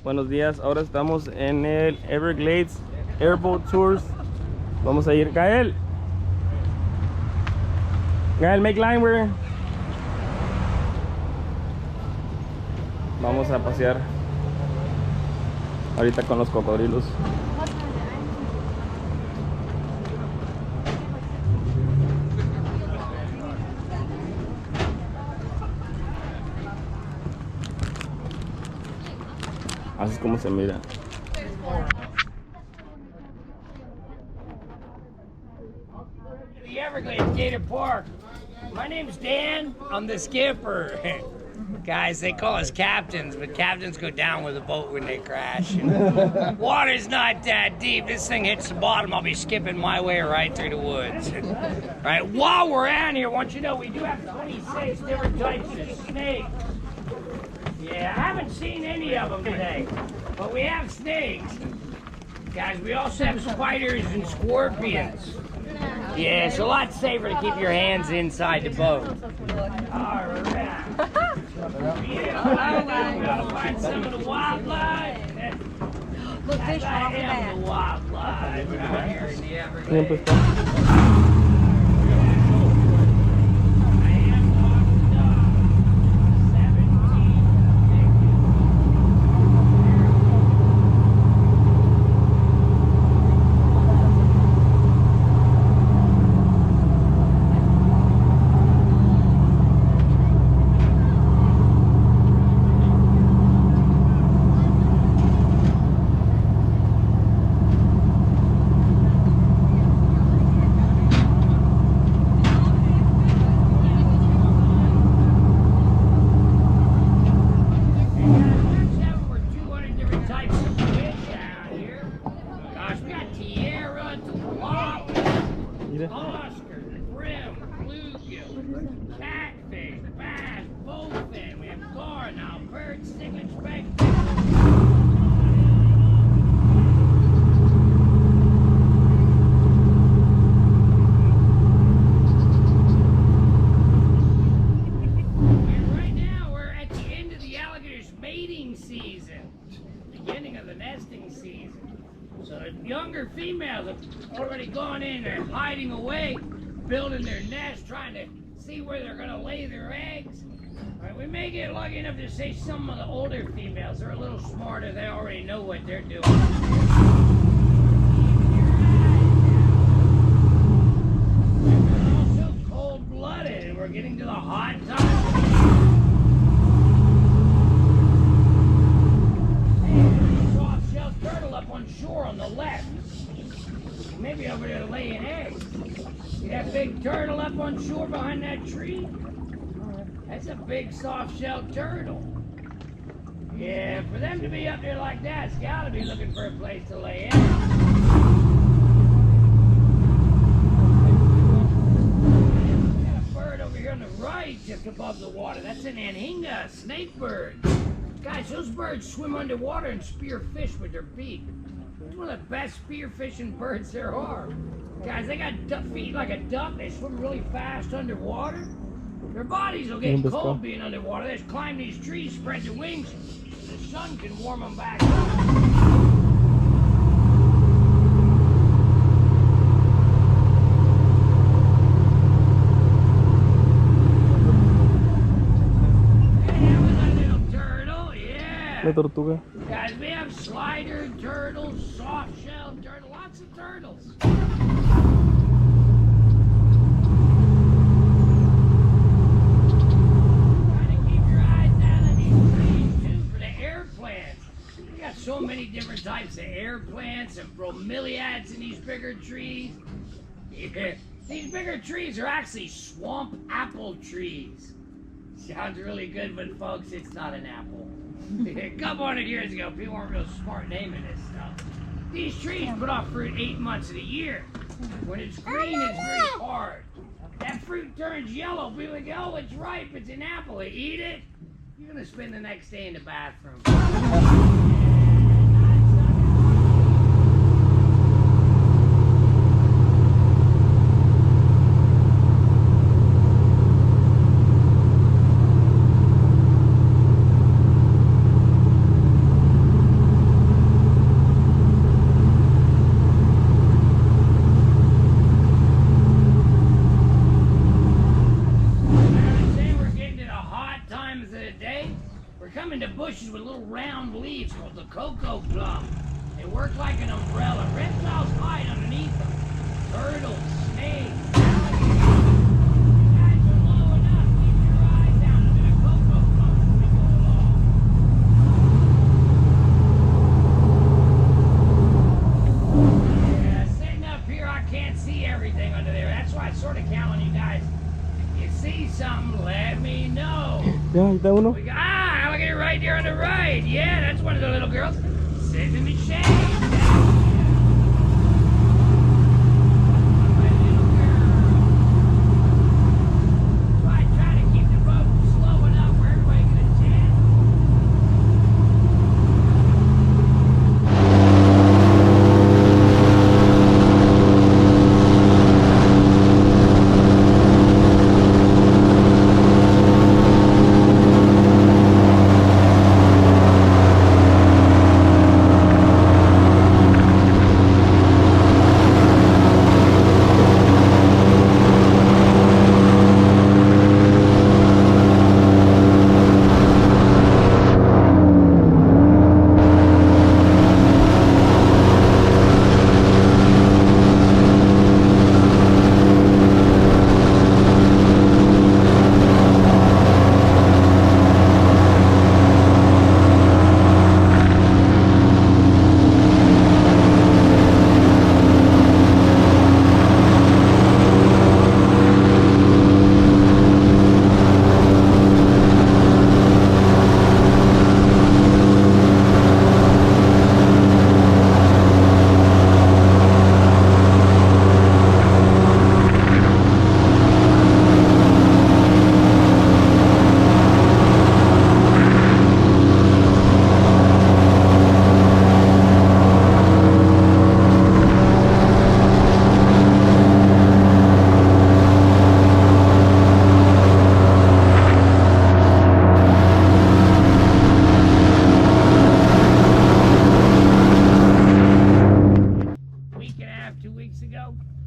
Buenos días, ahora estamos en el Everglades Airboat Tours. Vamos a ir, Gael, make line, we're... Vamos a pasear ahorita con los cocodrilos. Así es como se mira. The Everglades Gator Park. My name's Dan. I'm the skipper. Guys, they call us captains, but captains go down with a boat when they crash. Water's not that deep. This thing hits the bottom, I'll be skipping my way right through the woods. Right, while we're out here, I want you to know we do have 26 different types of snakes. Yeah, I haven't seen any of them today, but we have snakes. Guys, we also have spiders and scorpions. Yeah, it's a lot safer to keep your hands inside the boat. All right. Yeah, we're gonna find some of the wildlife. Look, fish I off the am the bat. wildlife out here in the Siempre Everglades. está. Oscar, brim, bluegill, catfish, bass, bowfin, we have garnow, bird, cichlid, speck. And right now we're at the end of the alligator's mating season, beginning of the nesting season. So the younger females have already gone in, they're hiding away, building their nest, trying to see where they're gonna lay their eggs. All right, we may get lucky enough to see some of the older females. They're a little smarter, they already know what they're doing. They're also cold-blooded, and we're getting to the hot time. Soft-shelled turtle up on shore on the left. Maybe over there laying eggs. See that big turtle up on shore behind that tree? That's a big soft-shelled turtle. Yeah, for them to be up there like that, it's gotta be looking for a place to lay eggs. We got a bird over here on the right, just above the water. That's an anhinga, snake bird. Guys, those birds swim underwater and spear fish with their beak. It's one of the best spearfishing birds there are. Guys, they got feet like a duck. They swim really fast underwater. Their bodies will get cold being underwater. They just climb these trees, spread their wings. The sun can warm them back up. La tortuga. Guys, we have slider turtles, soft-shelled turtles, lots of turtles. Try to keep your eyes down on these trees, too, for the air plants. We got so many different types of air plants and bromeliads in these bigger trees. Yeah. These bigger trees are actually swamp apple trees. Sounds really good, but folks, it's not an apple. A couple hundred years ago, people weren't real smart naming this stuff. These trees put off fruit 8 months of the year. When it's green, it's very hard. That fruit turns yellow. People go, oh, it's ripe, it's an apple. They eat it, you're gonna spend the next day in the bathroom. round leaves called the cocoa plum. They work like an umbrella. Reptiles hide underneath them. Turtles, snakes, alligators. You guys are low enough. Keep your eyes down under the cocoa plum as we go along. Yeah, sitting up here, I can't see everything under there. That's why I sort of count on you guys. If you see something, let me know. Yeah, está uno. We got, alligator right there on the right. Yeah, that's one of the little girls sitting in the shade. My little girl. So I try to keep the boat slow enough where everybody can attend.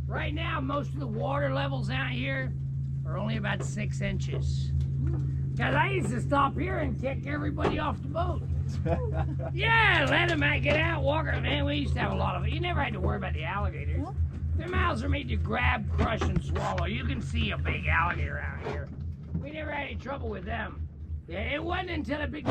Right now, most of the water levels out here are only about 6 inches. Because I used to stop here and kick everybody off the boat. Yeah, let them get out, walk around. Man, we used to have a lot of it. You never had to worry about the alligators. Their mouths are made to grab, crush, and swallow. You can see a big alligator out here. We never had any trouble with them. Yeah, it wasn't until a big...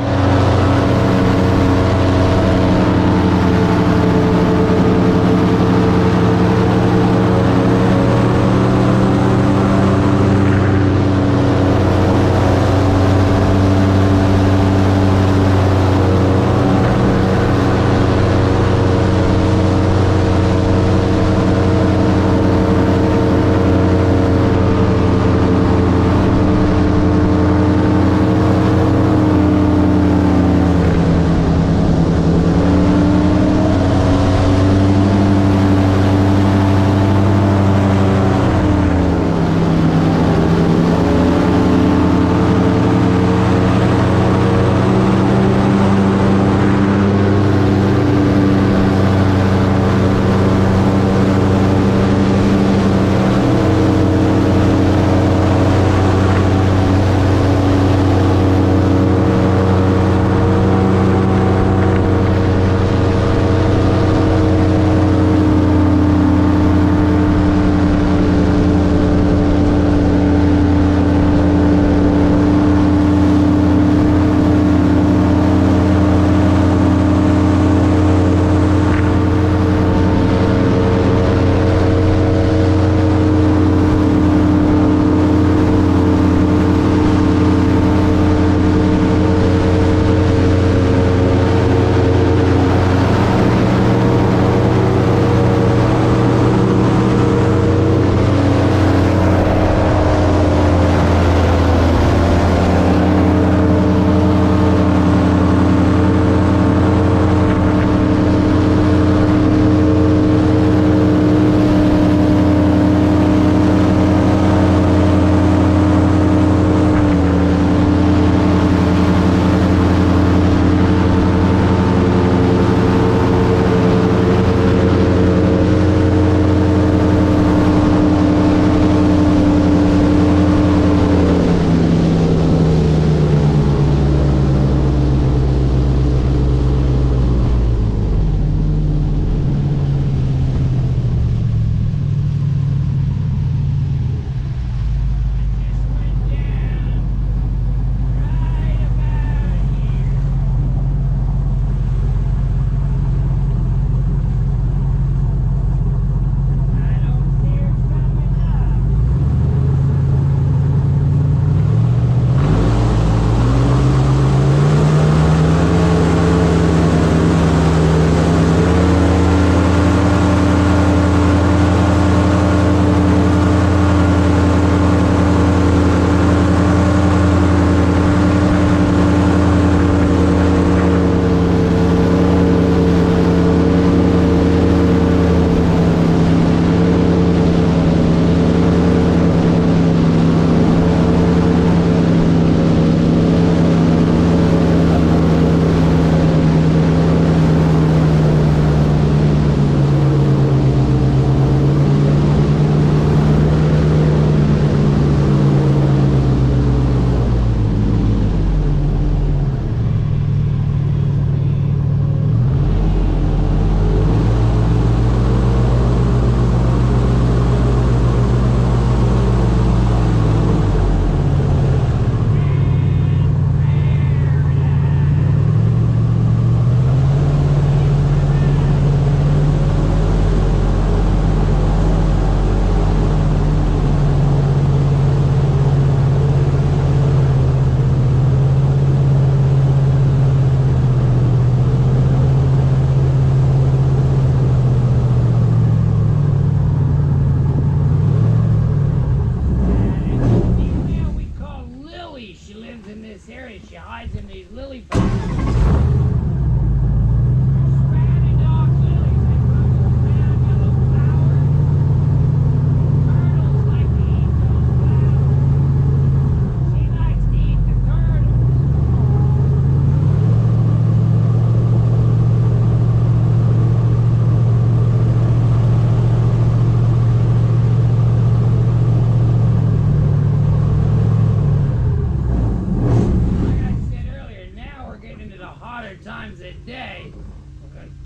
right.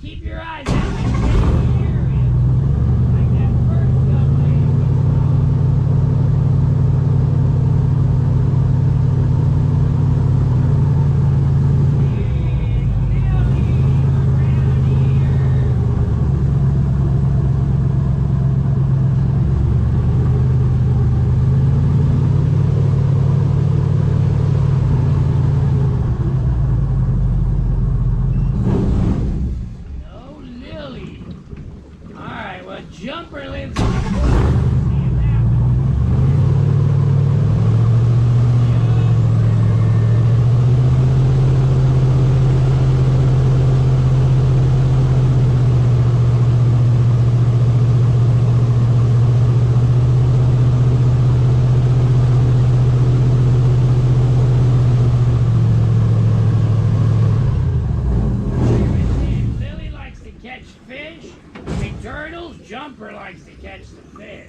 Keep your eyes out for any area. Like that first couple. Jumper lives in the Lily likes to catch fish. Turtles, Jumper likes to catch the fish.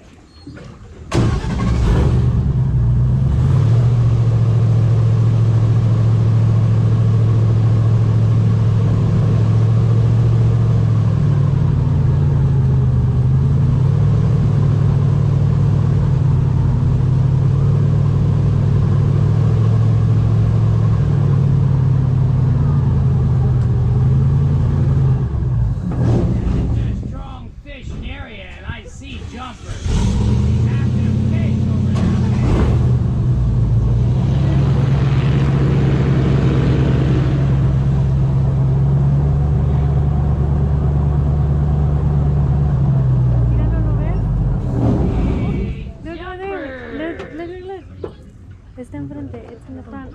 Está enfrente, it's in the front.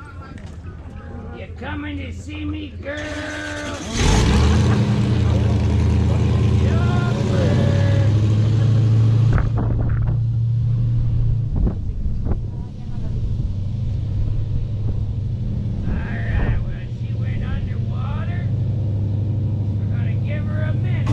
You coming to see me, girl? Alright, well, she went underwater. We're gonna give her a minute.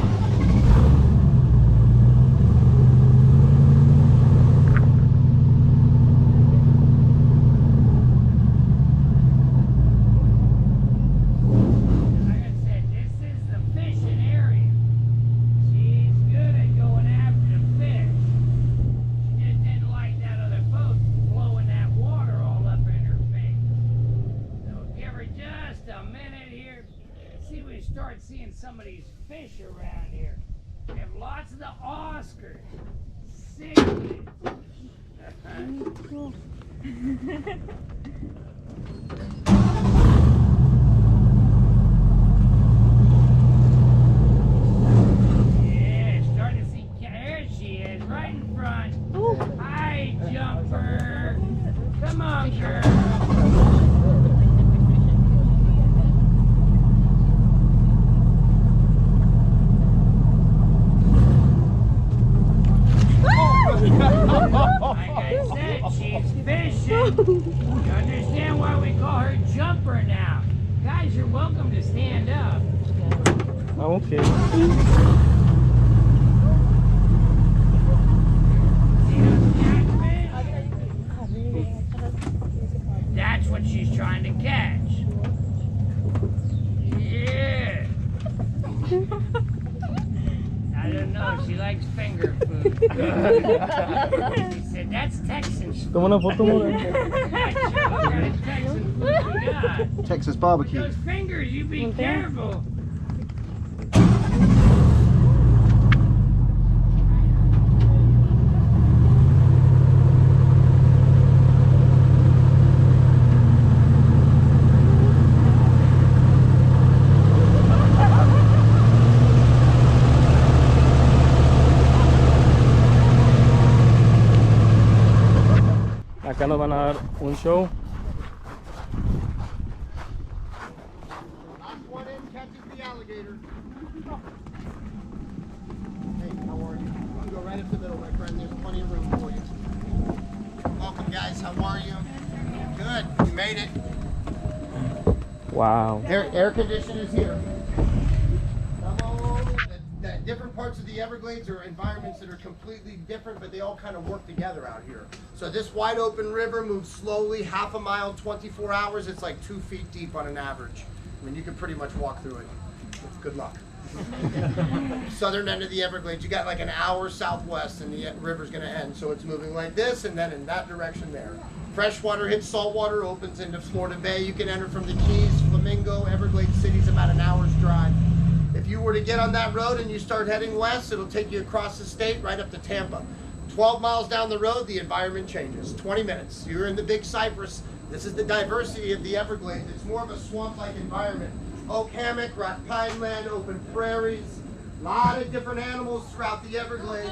Start seeing some of these fish around here. We have lots of the Oscars. Cichlids. Cool. Yeah, starting to see. There she is, right in front. Ooh. Hi, Jumper. Come on, girl. Like I said, she's fishing. You understand why we call her Jumper now? Guys, you're welcome to stand up. Okay. See those catfish? That's what she's trying to catch. Yeah. I don't know, she likes finger food. She said, that's Texan food. Toma una foto, mora. That's Texan food we got. Texas barbecue. Those fingers, you be careful. Acá nos van a dar un show. Last one in catches the alligator. Hey, how are you? You can go right up the middle, my friend. There's plenty of room for you. Welcome, guys. How are you? Good. You made it. Wow. Air condition is here. The different parts of the Everglades are environments that are completely different, but they all kind of work together out here. So this wide open river moves slowly, half a mile, 24 hours. It's like 2 feet deep on an average. I mean, you can pretty much walk through it. Good luck. Southern end of the Everglades, you got like an hour southwest and the river's going to end. So it's moving like this and then in that direction there. Freshwater hits saltwater, opens into Florida Bay. You can enter from the Keys, Flamingo, Everglades City's about an hour's drive. If you were to get on that road and you start heading west, it'll take you across the state right up to Tampa. 12 miles down the road, the environment changes. 20 minutes. You're in the Big Cypress. This is the diversity of the Everglades. It's more of a swamp-like environment. Oak hammock, rock pine land, open prairies. A lot of different animals throughout the Everglades.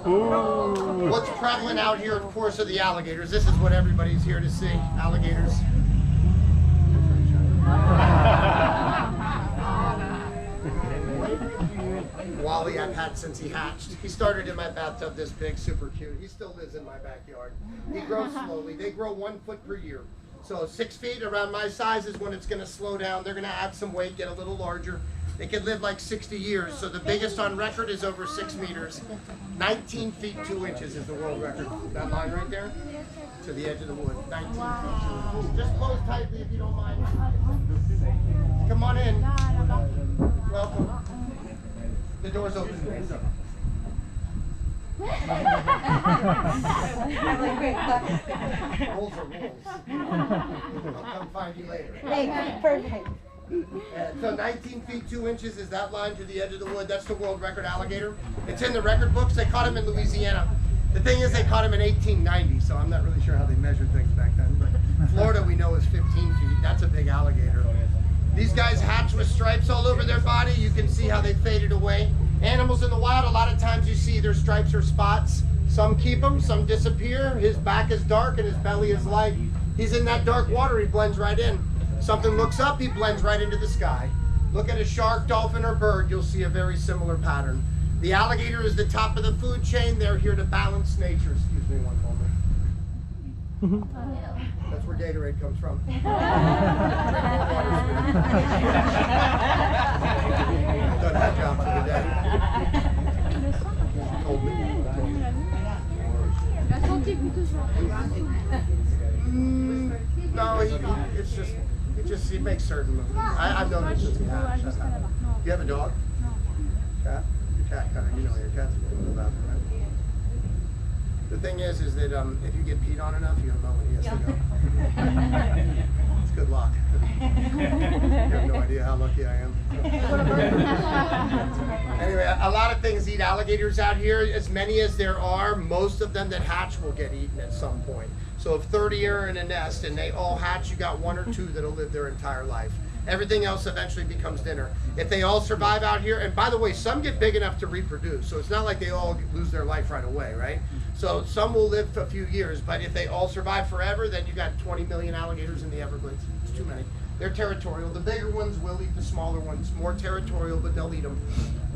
Ooh. What's prevalent out here, of course, are the alligators. This is what everybody's here to see, alligators. Wally I've had since he hatched. He started in my bathtub this big, super cute. He still lives in my backyard. He grows slowly. They grow 1 foot per year. So 6 feet around my size is when it's going to slow down. They're going to add some weight, get a little larger. They can live like 60 years. So the biggest on record is over 6 meters. 19 feet 2 inches is the world record. That line right there to the edge of the wood. 19 feet 2 inches. Just close tightly if you don't mind. Come on in. Welcome. The door's open. Rules are rules. I'll come find you later. Hey, perfect. So 19 feet 2 inches is that line to the edge of the wood. That's the world record alligator. It's in the record books. They caught him in Louisiana. The thing is, they caught him in 1890, so I'm not really sure how they measured things back then. But Florida, we know, is 15 feet. That's a big alligator. These guys hatch with stripes all over their body. You can see how they faded away. Animals in the wild, a lot of times you see their stripes or spots. Some keep them, some disappear. His back is dark and his belly is light. He's in that dark water, he blends right in. Something looks up, he blends right into the sky. Look at a shark, dolphin, or bird, you'll see a very similar pattern. The alligator is the top of the food chain. They're here to balance nature. Excuse me one moment. That's where Gatorade comes from. Done that job for the day. Told me. No, he makes certain moves. I've known it since he hatched. You have a dog? Cat? Your cat kind of, you know your cat's going to go bathroom, right? The thing is that if you get peed on enough, you don't know when he has to go. It's good luck. You have no idea how lucky I am. Anyway, a lot of things eat alligators out here. As many as there are, most of them that hatch will get eaten at some point. So if 30 are in a nest and they all hatch, you got 1 or 2 that'll live their entire life. Everything else eventually becomes dinner. If they all survive out here, and by the way, some get big enough to reproduce, so it's not like they all lose their life right away, right? So some will live for a few years, but if they all survive forever, then you got 20 million alligators in the Everglades. It's too many. They're territorial. The bigger ones will eat the smaller ones. More territorial, but they'll eat them.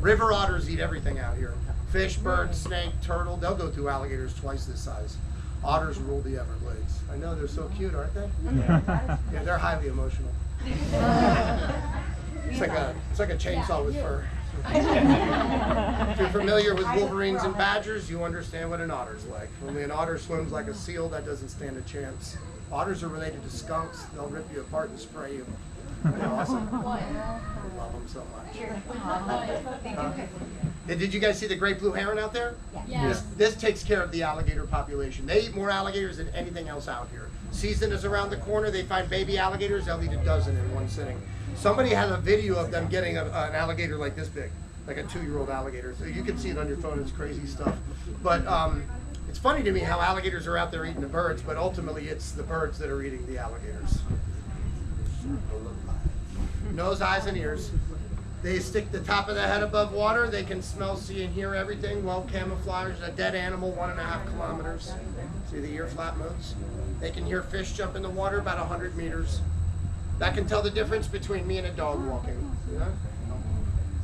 River otters eat everything out here. Fish, bird, snake, turtle, they'll go through alligators twice this size. Otters rule the Everglades. I know, they're so cute, aren't they? Yeah, they're highly emotional. It's like a chainsaw with fur. If you're familiar with wolverines and badgers, you understand what an otter's like. Only an otter swims like a seal, that doesn't stand a chance. Otters are related to skunks. They'll rip you apart and spray you. They're awesome. I love them so much. Did you guys see the great blue heron out there? Yeah. This takes care of the alligator population. They eat more alligators than anything else out here. Season is around the corner. They find baby alligators. They'll eat a dozen in one sitting. Somebody has a video of them getting an alligator like this big, like a 2-year-old alligator. So you can see it on your phone. It's crazy stuff. But it's funny to me how alligators are out there eating the birds, but ultimately it's the birds that are eating the alligators. Nose, eyes, and ears. They stick the top of the head above water. They can smell, see, and hear everything. Well camouflaged. A dead animal, 1.5 kilometers. See the ear flap moves? They can hear fish jump in the water about 100 meters. That can tell the difference between me and a dog walking. Yeah?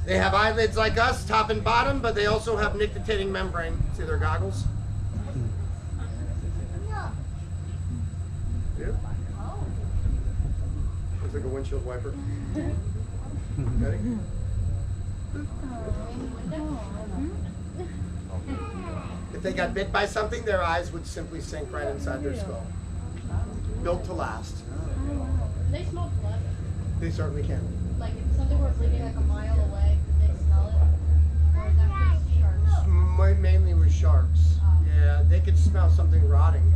They have eyelids like us, top and bottom, but they also have nictitating membrane. See their goggles? Yeah. Looks like a windshield wiper. Ready? If they got bit by something, their eyes would simply sink right inside their skull. Built to last. They smell blood. They certainly can. like if something were bleeding like a mile away, could they smell it? Or is that just sharks? Mainly with sharks. Yeah, they could smell something rotting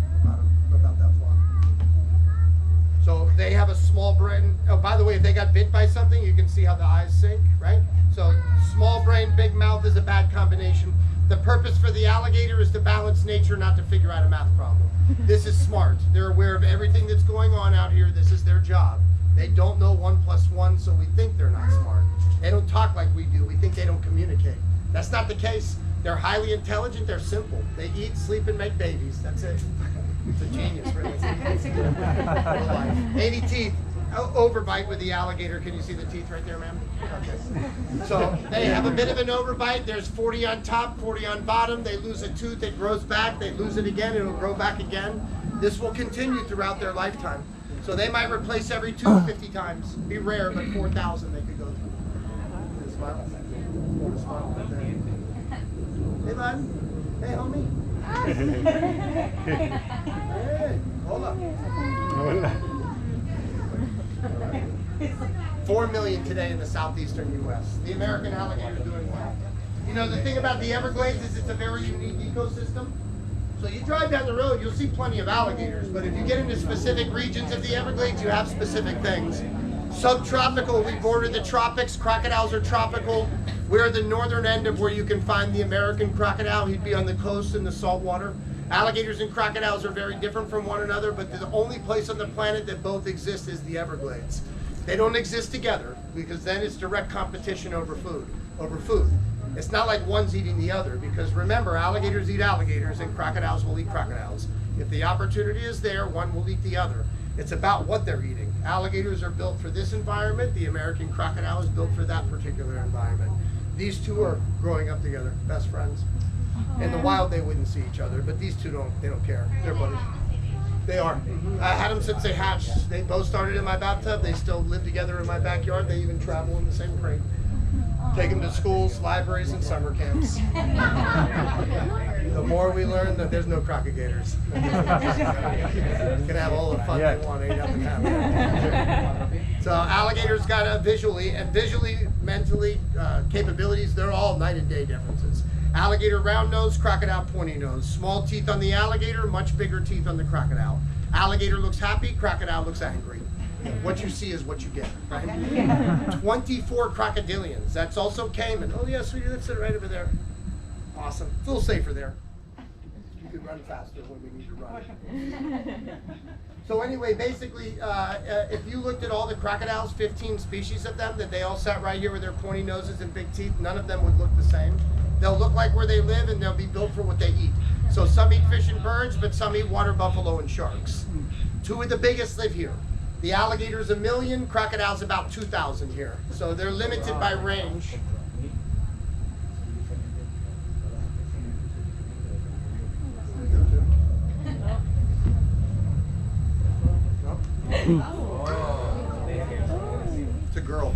about that far. So they have a small brain. Oh, by the way, if they got bit by something, you can see how the eyes sink, right? So small brain, big mouth is a bad combination. The purpose for the alligator is to balance nature, not to figure out a math problem. This is smart. They're aware of everything that's going on out here. This is their job. They don't know 1 + 1, so we think they're not smart. They don't talk like we do. We think they don't communicate. That's not the case. They're highly intelligent. They're simple. They eat, sleep, and make babies. That's it. It's a genius, really. 80 teeth. Overbite with the alligator. Can you see the teeth right there, ma'am? Okay. So they have a bit of an overbite. There's 40 on top, 40 on bottom. They lose a tooth, it grows back. They lose it again, it'll grow back again. This will continue throughout their lifetime. So they might replace every tooth 50 times. Be rare, but 4,000 they could go through. Smile. Smile right there. Hey, bud. Hey, homie. Hey, hold up. 4 million today in the southeastern U.S. The American alligator is doing well. You know, the thing about the Everglades is it's a very unique ecosystem. So you drive down the road, you'll see plenty of alligators, but if you get into specific regions of the Everglades, you have specific things. Subtropical, we border the tropics. Crocodiles are tropical. We're the northern end of where you can find the American crocodile. He'd be on the coast in the salt water. Alligators and crocodiles are very different from one another, but the only place on the planet that both exist is the Everglades. They don't exist together because then it's direct competition over food. It's not like one's eating the other, because remember, alligators eat alligators and crocodiles will eat crocodiles. If the opportunity is there, one will eat the other. It's about what they're eating. Alligators are built for this environment. The American crocodile is built for that particular environment. These two are growing up together, best friends. In the wild, they wouldn't see each other, but these two don't care. They're buddies. They are. I had them since they hatched. They both started in my bathtub. They still live together in my backyard. They even travel in the same crate. Take them to schools, libraries, and summer camps. The more we learn that there's no crocodilators. Can have all the fun they want, ain't nothing happening. So alligators got a visually, mentally, capabilities. They're all night and day differences. Alligator round nose, crocodile pointy nose. Small teeth on the alligator, much bigger teeth on the crocodile. Alligator looks happy, crocodile looks angry. What you see is what you get, right? 24 crocodilians. That's also caiman. Oh yeah, sweetie, let's sit right over there. Awesome. It's a little safer there. You can run faster when we need to run. So anyway, basically, if you looked at all the crocodiles, 15 species of them, that they all sat right here with their pointy noses and big teeth, none of them would look the same. They'll look like where they live, and they'll be built for what they eat. So some eat fish and birds, but some eat water buffalo and sharks. Two of the biggest live here. The alligator's 1 million, crocodiles about 2,000 here. So they're limited by range. It's a girl.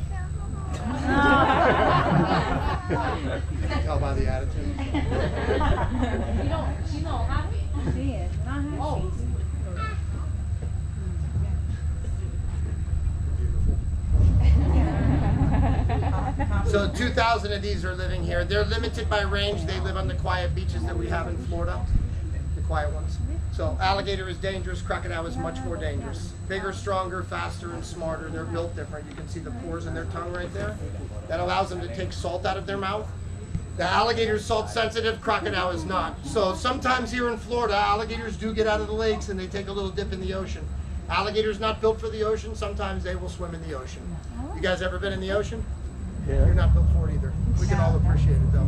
You can tell by the attitude. She's not happy. She is not happy. Oh. So 2,000 of these are living here. They're limited by range. They live on the quiet beaches that we have in Florida, the quiet ones. So alligator is dangerous, crocodile is much more dangerous. Bigger, stronger, faster, and smarter. They're built different. You can see the pores in their tongue right there. That allows them to take salt out of their mouth. The alligator is salt sensitive, crocodile is not. So sometimes here in Florida, alligators do get out of the lakes and they take a little dip in the ocean. Alligator's not built for the ocean. Sometimes they will swim in the ocean. You guys ever been in the ocean? Yeah. You're not built for it either. We can all appreciate it though.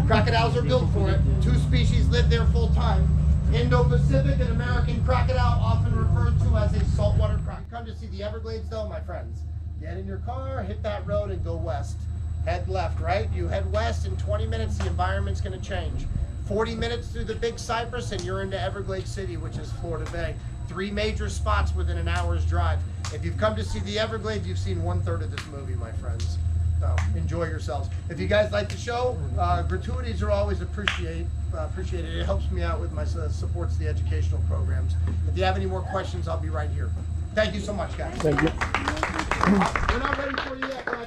Crocodiles are built for it. 2 species live there full time. Indo-Pacific and American crocodile, often referred to as a saltwater crocodile. Come to see the Everglades though, my friends. Get in your car, hit that road and go west. Head left, right? You head west, in 20 minutes the environment's gonna change. 40 minutes through the Big Cypress and you're into Everglades City, which is Florida Bay. 3 major spots within an hour's drive. If you've come to see the Everglades, you've seen 1/3 of this movie, my friends. So enjoy yourselves. If you guys like the show, gratuities are always appreciated. It helps me out with my supports the educational programs. If you have any more questions, I'll be right here. Thank you so much, guys. Thank you. We're not ready for you yet, guys.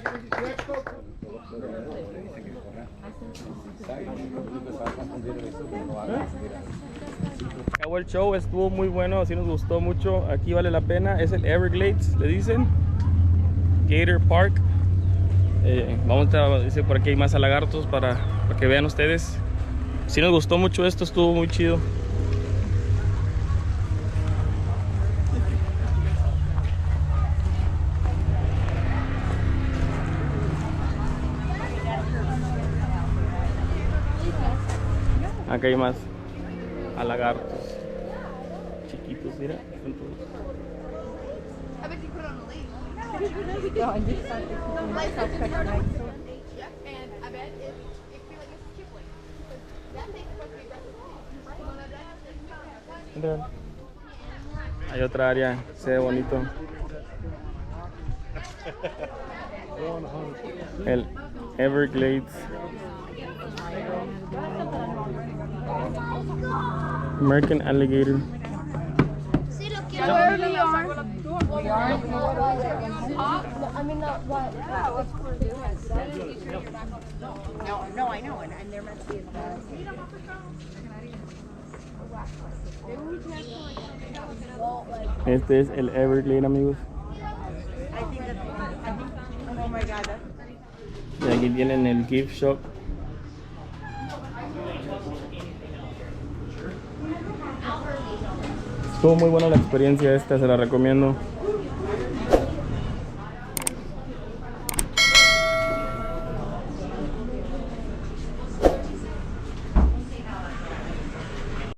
Acabó el show, estuvo muy bueno, así nos gustó mucho. Aquí vale la pena, es el Everglades, le dicen Gator Park. Vamos a decir por aquí hay más lagartos para que vean ustedes. Sí nos gustó mucho esto, estuvo muy chido. Acá hay más lagartos chiquitos, mira, son todos. I bet you put on the leash. No, I just thought the lights are pretty nice. Yep, and I bet it feel like it's Kipling. That thing's supposed to be breakfast. Mira. Hay otra área, se ve bonito. El Everglades. American alligator. Sí, lo quiero ver. We are. I mean, not what. No, I know, and there must be Este es el Everglades, amigos. Oh my God. Y aquí tienen el gift shop. Estuvo muy buena la experiencia esta, se la recomiendo.